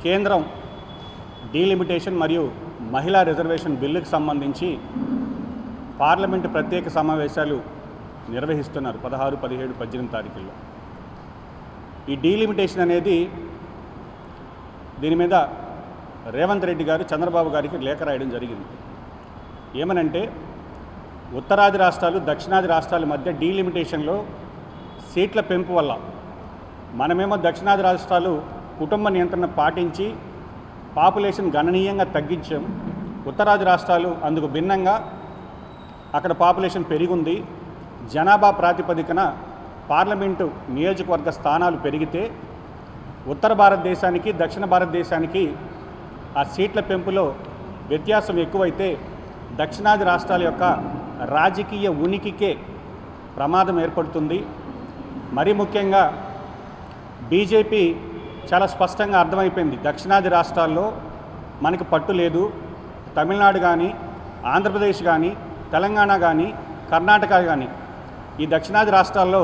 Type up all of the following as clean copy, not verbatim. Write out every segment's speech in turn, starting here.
కేంద్రం డీలిమిటేషన్ మరియు మహిళా రిజర్వేషన్ బిల్లుకు సంబంధించి పార్లమెంటు ప్రత్యేక సమావేశాలు నిర్వహిస్తున్నారు 16, 17, 18 తారీఖుల్లో. ఈ డీలిమిటేషన్ అనేది దీని మీద రేవంత్ రెడ్డి గారు చంద్రబాబు గారికి లేఖ రాయడం జరిగింది. ఏమనంటే ఉత్తరాది రాష్ట్రాలు దక్షిణాది రాష్ట్రాల మధ్య డీలిమిటేషన్లో సీట్ల పెంపు వల్ల మనమేమో దక్షిణాది రాష్ట్రాలు కుటుంబ నియంత్రణ పాటించి పాపులేషన్ గణనీయంగా తగ్గించాం. ఉత్తరాది రాష్ట్రాలు అందుకు భిన్నంగా అక్కడ పాపులేషన్ పెరిగింది. జనాభా ప్రాతిపదికన పార్లమెంటు నియోజకవర్గ స్థానాలు పెరిగితే ఉత్తర భారతదేశానికి దక్షిణ భారతదేశానికి ఆ సీట్ల పెంపులో వ్యత్యాసం ఎక్కువైతే దక్షిణాది రాష్ట్రాల యొక్క రాజకీయ ఉనికికే ప్రమాదం ఏర్పడుతుంది. మరీ ముఖ్యంగా బీజేపీ చాలా స్పష్టంగా అర్థమైపోయింది, దక్షిణాది రాష్ట్రాల్లో మనకు పట్టు లేదు. తమిళనాడు కానీ, ఆంధ్రప్రదేశ్ కానీ, తెలంగాణ కానీ, కర్ణాటక కానీ ఈ దక్షిణాది రాష్ట్రాల్లో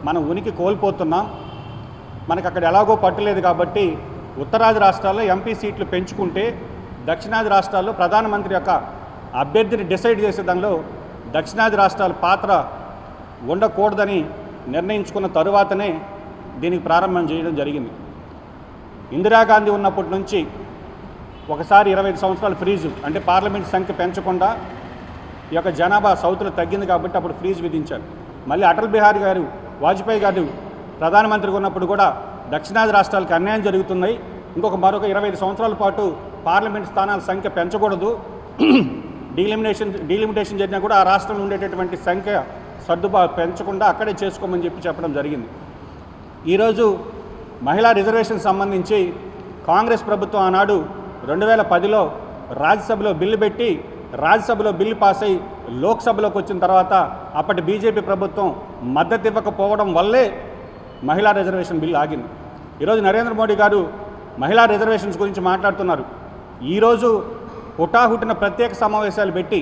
మనం ఉనికి కోల్పోతున్నాం. మనకు అక్కడ ఎలాగో పట్టులేదు కాబట్టి ఉత్తరాది రాష్ట్రాల్లో ఎంపీ సీట్లు పెంచుకుంటే దక్షిణాది రాష్ట్రాల్లో ప్రధానమంత్రి యొక్క అభ్యర్థిని డిసైడ్ చేసే దానిలో దక్షిణాది రాష్ట్రాల పాత్ర ఉండకూడదని నిర్ణయించుకున్న తరువాతనే దీనికి ప్రారంభం చేయడం జరిగింది. ఇందిరాగాంధీ ఉన్నప్పటి నుంచి ఒకసారి 25 సంవత్సరాలు ఫ్రీజు, అంటే పార్లమెంట్ సంఖ్య పెంచకుండా ఈ యొక్క జనాభా సౌత్లో తగ్గింది కాబట్టి అప్పుడు ఫ్రీజ్ విధించారు. మళ్ళీ అటల్ బిహారీ గారు, వాజ్పేయి గారు ప్రధానమంత్రిగా ఉన్నప్పుడు కూడా దక్షిణాది రాష్ట్రాలకు అన్యాయం జరుగుతున్నాయి, మరొక 25 సంవత్సరాల పాటు పార్లమెంట్ స్థానాల సంఖ్య పెంచకూడదు, డీలిమిటేషన్ జరిగినా కూడా ఆ రాష్ట్రంలో ఉండేటటువంటి సంఖ్య పెంచకుండా అక్కడే చేసుకోమని చెప్పడం జరిగింది. ఈరోజు మహిళా రిజర్వేషన్ సంబంధించి కాంగ్రెస్ ప్రభుత్వం ఆనాడు 2010లో రాజ్యసభలో బిల్లు పెట్టి రాజ్యసభలో బిల్లు పాస్ అయి లోక్సభలోకి వచ్చిన తర్వాత అప్పటి బీజేపీ ప్రభుత్వం మద్దతు ఇవ్వకపోవడం వల్లే మహిళా రిజర్వేషన్ బిల్లు ఆగింది. ఈరోజు నరేంద్ర మోడీ గారు మహిళా రిజర్వేషన్స్ గురించి మాట్లాడుతున్నారు. ఈరోజు హుటాహుటిన ప్రత్యేక సమావేశాలు పెట్టి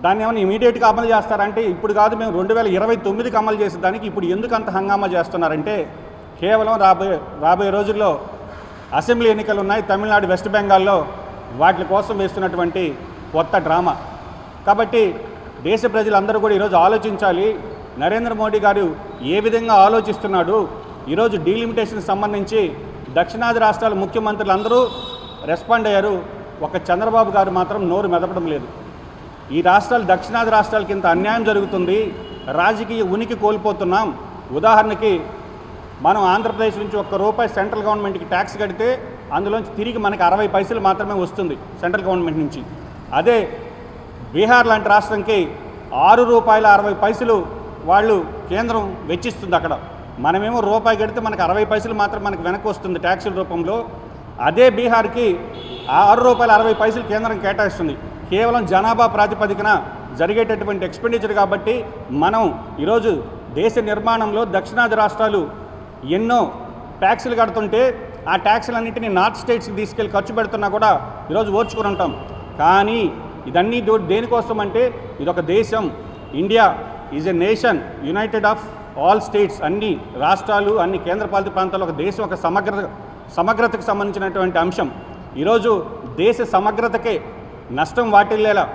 దాన్ని ఏమైనా ఇమీడియట్గా అమలు చేస్తారంటే ఇప్పుడు కాదు, మేము 2029కి అమలు చేసేదానికి ఇప్పుడు ఎందుకు అంత హంగామా చేస్తున్నారంటే కేవలం రాబోయే రోజుల్లో అసెంబ్లీ ఎన్నికలు ఉన్నాయి తమిళనాడు, వెస్ట్ బెంగాల్లో, వాటి కోసం వేస్తున్నటువంటి కొత్త డ్రామా. కాబట్టి దేశ ప్రజలందరూ కూడా ఈరోజు ఆలోచించాలి, నరేంద్ర మోడీ గారు ఏ విధంగా ఆలోచిస్తున్నాడు. ఈరోజు డీలిమిటేషన్కి సంబంధించి దక్షిణాది రాష్ట్రాల ముఖ్యమంత్రులు అందరూ రెస్పాండ్ అయ్యారు, ఒక చంద్రబాబు గారు మాత్రం నోరు మెదపడం లేదు. ఈ రాష్ట్రాలు దక్షిణాది రాష్ట్రాలకి ఇంత అన్యాయం జరుగుతుంది, రాజకీయ ఉనికి కోల్పోతున్నాం. ఉదాహరణకి మనం ఆంధ్రప్రదేశ్ నుంచి ₹1 సెంట్రల్ గవర్నమెంట్కి ట్యాక్స్ కడితే అందులోంచి తిరిగి మనకి 60 పైసలు మాత్రమే వస్తుంది సెంట్రల్ గవర్నమెంట్ నుంచి. అదే బీహార్ లాంటి రాష్ట్రంకి ₹6.60 వాళ్ళు కేంద్రం వెచ్చిస్తుంది. అక్కడ మనమేమో రూపాయి కడితే మనకు 60 పైసలు మాత్రం మనకు వెనక్కి వస్తుంది ట్యాక్సుల రూపంలో. అదే బీహార్కి ₹6.60 కేంద్రం కేటాయిస్తుంది. కేవలం జనాభా ప్రాతిపదికన జరిగేటటువంటి ఎక్స్పెండిచర్ కాబట్టి మనం ఈరోజు దేశ నిర్మాణంలో దక్షిణాది రాష్ట్రాలు ఎన్నో ట్యాక్సులు కడుతుంటే ఆ ట్యాక్సులన్నింటినీ నార్త్ స్టేట్స్కి తీసుకెళ్ళి ఖర్చు పెడుతున్నా కూడా ఈరోజు ఓర్చుకుని ఉంటాం. కానీ ఇదన్నీ దేనికోసం అంటే ఇదొక దేశం, India is a nation United of all states, అన్ని రాష్ట్రాలు అన్ని కేంద్రపాలిత ప్రాంతాల్లో ఒక దేశం, ఒక సమగ్రతకు సంబంధించినటువంటి అంశం. ఈరోజు దేశ సమగ్రతకే నష్టం వాటిల్లేలా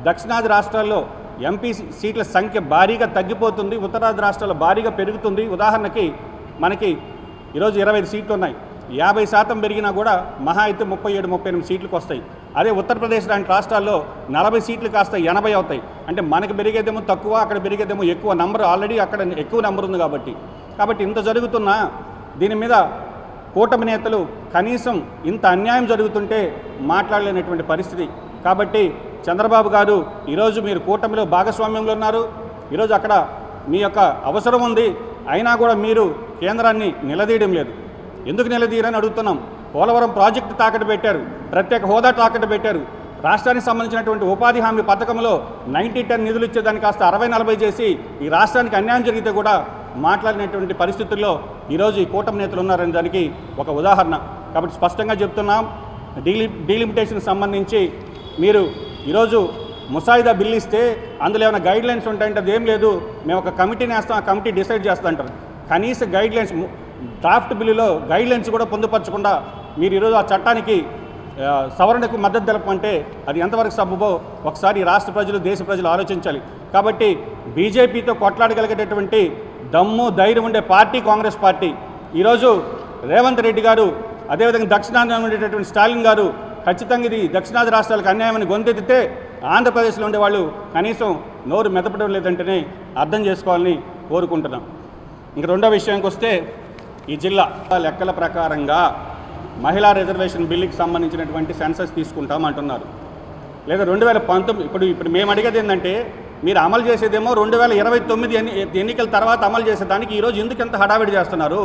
దక్షిణాది రాష్ట్రాల్లో ఎంపీ సీట్ల సంఖ్య భారీగా తగ్గిపోతుంది, ఉత్తరాది రాష్ట్రాల్లో భారీగా పెరుగుతుంది. ఉదాహరణకి మనకి ఈరోజు 25 సీట్లు ఉన్నాయి, 50% పెరిగినా కూడా మహా అయితే 37-38 సీట్లకు వస్తాయి. అదే ఉత్తరప్రదేశ్ లాంటి రాష్ట్రాల్లో 40 సీట్లు కాస్త 80 అవుతాయి. అంటే మనకు పెరిగేదేమో తక్కువ, అక్కడ పెరిగేదేమో ఎక్కువ. నంబర్ ఆల్రెడీ అక్కడ ఎక్కువ నెంబర్ ఉంది కాబట్టి ఇంత జరుగుతున్నా దీని మీద కూటమి నేతలు కనీసం ఇంత అన్యాయం జరుగుతుంటే మాట్లాడలేనటువంటి పరిస్థితి. కాబట్టి చంద్రబాబు గారు ఈరోజు మీరు కూటమిలో భాగస్వామ్యంలో ఉన్నారు, ఈరోజు అక్కడ మీ యొక్క అవసరం ఉంది, అయినా కూడా మీరు కేంద్రాన్ని నిలదీయడం లేదు. ఎందుకు నిలదీయరని అడుగుతున్నాం. పోలవరం ప్రాజెక్టు తాకట్టు పెట్టారు, ప్రత్యేక హోదా తాకట్టు పెట్టారు, రాష్ట్రానికి సంబంధించినటువంటి ఉపాధి హామీ పథకంలో 90-10 నిధులు ఇచ్చేదాన్ని కాస్త 60-40 చేసి ఈ రాష్ట్రానికి అన్యాయం జరిగితే కూడా మాట్లాడినటువంటి పరిస్థితుల్లో ఈరోజు ఈ కూటమి నేతలు ఉన్నారని దానికి ఒక ఉదాహరణ. కాబట్టి స్పష్టంగా చెప్తున్నాం, డీలిమిటేషన్కి సంబంధించి మీరు ఈరోజు ముసాయిదా బిల్లు ఇస్తే అందులో ఏమైనా గైడ్లైన్స్ ఉంటాయంటే అదేం లేదు, మేము ఒక కమిటీని వేస్తాం, ఆ కమిటీ డిసైడ్ చేస్తా అంటారు. కనీస గైడ్లైన్స్ డ్రాఫ్ట్ బిల్లులో గైడ్లైన్స్ కూడా పొందుపరచకుండా మీరు ఈరోజు ఆ చట్టానికి సవరణకు మద్దతు తెలపమంటే అది ఎంతవరకు సబబో ఒకసారి ఈ రాష్ట్ర ప్రజలు దేశ ప్రజలు ఆలోచించాలి. కాబట్టి బీజేపీతో కొట్లాడగలిగేటటువంటి దమ్ము ధైర్యం ఉండే పార్టీ కాంగ్రెస్ పార్టీ. ఈరోజు రేవంత్ రెడ్డి గారు, అదేవిధంగా దక్షిణాదిన ఉండేటటువంటి స్టాలిన్ గారు ఖచ్చితంగా ఇది దక్షిణాది రాష్ట్రాలకు అన్యాయమని గొంతెత్తితే ఆంధ్రప్రదేశ్లో ఉండేవాళ్ళు కనీసం నోరు మెదపడం లేదంటేనే అర్థం చేసుకోవాలని కోరుకుంటున్నాం. ఇంక రెండో విషయానికి వస్తే, ఈ జిల్లా లెక్కల ప్రకారంగా మహిళా రిజర్వేషన్ బిల్లుకి సంబంధించినటువంటి సెన్సస్ తీసుకుంటామంటున్నారు. లేదా 2019 ఇప్పుడు మేము అడిగేది ఏంటంటే, మీరు అమలు చేసేదేమో 2029 ఎన్నికల తర్వాత అమలు చేసేదానికి ఈరోజు ఎందుకు ఎంత హడావిడి చేస్తున్నారు?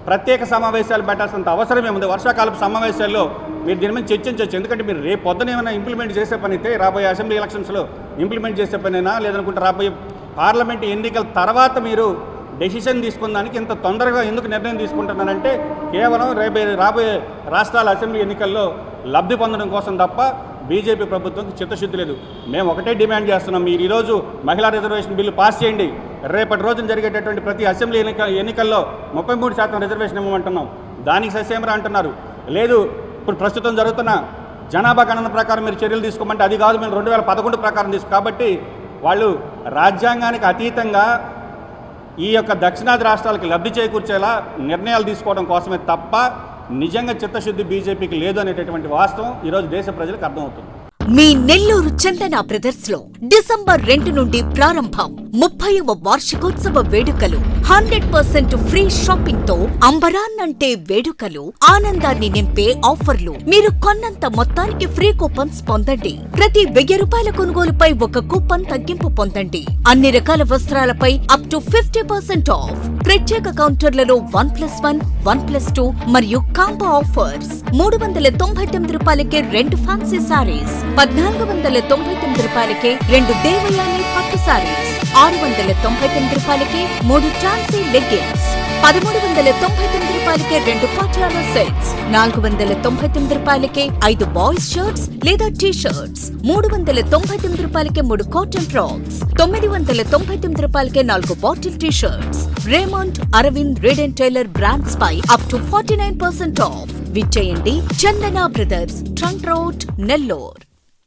ప్రత్యేక సమావేశాలు పెట్టాల్సినంత అవసరం ఏముంది? వర్షాకాలపు సమావేశాల్లో మీరు దీని మీద చర్చించవచ్చు. ఎందుకంటే మీరు రేపు పొద్దున ఏమైనా ఇంప్లిమెంట్ చేసే పని అయితే రాబోయే అసెంబ్లీ ఎలక్షన్స్లో ఇంప్లిమెంట్ చేసే పనైనా, లేదనుకుంటే రాబోయే పార్లమెంట్ ఎన్నికల తర్వాత మీరు డెసిషన్ తీసుకున్న దానికి ఇంత తొందరగా ఎందుకు నిర్ణయం తీసుకుంటున్నారంటే కేవలం రాబోయే రాష్ట్రాల అసెంబ్లీ ఎన్నికల్లో లబ్ధి పొందడం కోసం తప్ప బీజేపీ ప్రభుత్వంకి చిత్తశుద్ధి లేదు. మేము ఒకటే డిమాండ్ చేస్తున్నాం, మీరు ఈరోజు మహిళా రిజర్వేషన్ బిల్లు పాస్ చేయండి. రేపటి రోజున జరిగేటటువంటి ప్రతి అసెంబ్లీ ఎన్నికల్లో 33% రిజర్వేషన్ ఇవ్వమంటున్నాం. దానికి ససేమరా అంటున్నారు. లేదు, ఇప్పుడు ప్రస్తుతం జరుగుతున్న జనాభా గణన ప్రకారం మీరు చర్యలు తీసుకోమంటే అది కాదు, మేము 2011 ప్రకారం కాబట్టి వాళ్ళు రాజ్యాంగానికి అతీతంగా ఈ యొక్క దక్షిణాది రాష్ట్రాలకు లబ్ధి చేకూర్చేలా నిర్ణయాలు తీసుకోవడం కోసమే తప్ప నిజంగా చిత్తశుద్ధి బీజేపీకి లేదు అనేటటువంటి వాస్తవం ఈరోజు దేశ ప్రజలకు అర్థమవుతుంది. మీ నెల్లూరు చందన బ్రదర్స్ లో డిసెంబర్ 2 నుండి ప్రారంభం 30వ వార్షికోత్సవ వేడుకలు. 100% ఫ్రీ షాపింగ్ తో అంబరాన్నంటే వేడుకలు, ఆనందాన్ని నింపే ఆఫర్లు. మీరు కొన్నంత మొత్తానికి ఫ్రీ కూపన్స్ పొందండి. ప్రతి 1000 రూపాయల కొనుగోలుపై ఒక కూపన్ తగ్గింపు పొందండి. అన్ని రకాల వస్త్రాలపై అప్ టు 50% ఆఫ్. ప్రత్యేక కౌంటర్లలో 1+1, 1+2 మరియు కాంబో ఆఫర్స్. 399 రూపాయలకే 2 ఫ్యాన్సీ సారీస్, 1499 రూపాయలకే 2 దేవయాని పట్టు సారీస్, 699 రూపాయలకే 3 ఛాన్సీ లెగ్గిన్స్, 1399 రూపాయలకే 2 పాటియాలా సెట్స్, 499 రూపాయలకే 5 బాయ్స్ షర్ట్స్ లేదా టీ షర్ట్స్, 399 రూపాయలకే 3 కాటన్ ఫ్రాక్స్, 999 రూపాయలకే 4 bottle T shirts. Raymond, Arvind, Reid and Taylor brands పై అప్ టు 49% ఆఫ్. విచ్చేయండి Chandana brothers, trunk road, Nellore.